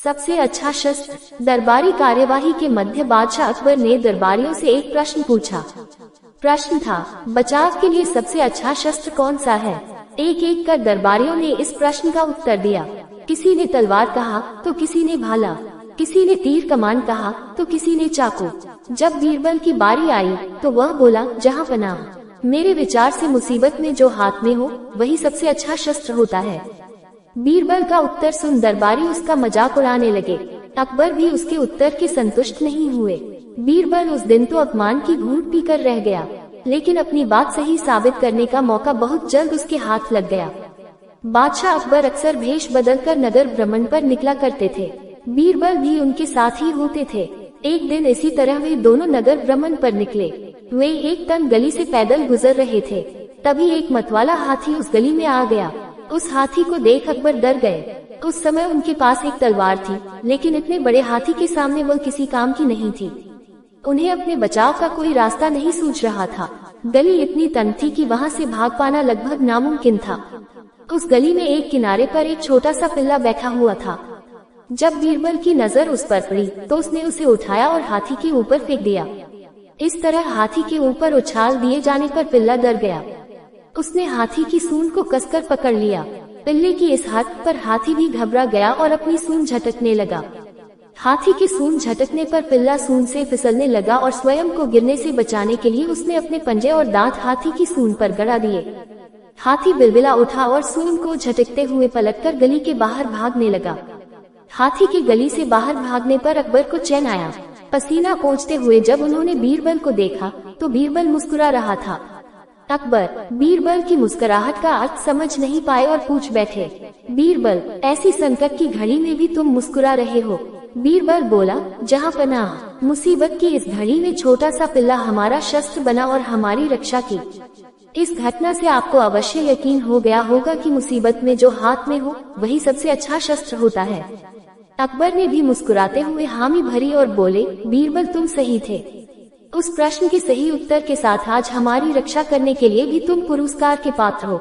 सबसे अच्छा शस्त्र। दरबारी कार्यवाही के मध्य बादशाह अकबर ने दरबारियों से एक प्रश्न पूछा। प्रश्न था, बचाव के लिए सबसे अच्छा शस्त्र कौन सा है। एक एक कर दरबारियों ने इस प्रश्न का उत्तर दिया। किसी ने तलवार कहा तो किसी ने भाला, किसी ने तीर कमान कहा तो किसी ने चाकू। जब बीरबल की बारी आई तो वह बोला, जहाँ पनाह। मेरे विचार से मुसीबत में जो हाथ में हो वही सबसे अच्छा शस्त्र होता है। बीरबल का उत्तर सुन दरबारी उसका मजाक उड़ाने लगे। अकबर भी उसके उत्तर के संतुष्ट नहीं हुए। बीरबल उस दिन तो अपमान की घूंट पीकर रह गया, लेकिन अपनी बात सही साबित करने का मौका बहुत जल्द उसके हाथ लग गया। बादशाह अकबर अक्सर भेष बदलकर नगर भ्रमण पर निकला करते थे। बीरबल भी उनके साथ ही होते थे। एक दिन इसी तरह वे दोनों नगर भ्रमण पर निकले। वे एक तंग गली से पैदल गुजर रहे थे। तभी एक मतवाला हाथी उस गली में आ गया। उस हाथी को देख अकबर डर गए। उस समय उनके पास एक तलवार थी, लेकिन इतने बड़े हाथी के सामने वह किसी काम की नहीं थी। उन्हें अपने बचाव का कोई रास्ता नहीं सूझ रहा था। गली इतनी तंग थी कि वहाँ से भाग पाना लगभग नामुमकिन था। उस गली में एक किनारे पर एक छोटा सा पिल्ला बैठा हुआ था। जब बीरबल की नजर उस पर पड़ी तो उसने उसे उठाया और हाथी के ऊपर फेंक दिया। इस तरह हाथी के ऊपर उछाल दिए जाने पर पिल्ला डर गया। उसने हाथी की सूंड को कसकर पकड़ लिया। पिल्ले की इस हरकत पर हाथी भी घबरा गया और अपनी सूंड झटकने लगा। हाथी की सूंड झटकने पर पिल्ला सूंड से फिसलने लगा और स्वयं को गिरने से बचाने के लिए उसने अपने पंजे और दांत हाथी की सूंड पर गड़ा दिए। हाथी बिलबिला उठा और सूंड को झटकते हुए पलटकर गली के बाहर भागने लगा। हाथी के गली से बाहर भागने पर अकबर को चैन आया। पसीना पोंछते हुए जब उन्होंने बीरबल को देखा तो बीरबल मुस्कुरा रहा था। अकबर बीरबल की मुस्कुराहट का अर्थ समझ नहीं पाए और पूछ बैठे, बीरबल, ऐसी संकट की घड़ी में भी तुम मुस्कुरा रहे हो। बीरबल बोला, जहाँ पनाह। मुसीबत की इस घड़ी में छोटा सा पिल्ला हमारा शस्त्र बना और हमारी रक्षा की। इस घटना से आपको अवश्य यकीन हो गया होगा कि मुसीबत में जो हाथ में हो वही सबसे अच्छा शस्त्र होता है। अकबर ने भी मुस्कुराते हुए हामी भरी और बोले, बीरबल तुम सही थे। उस प्रश्न के सही उत्तर के साथ आज हमारी रक्षा करने के लिए भी तुम पुरस्कार के पात्र हो।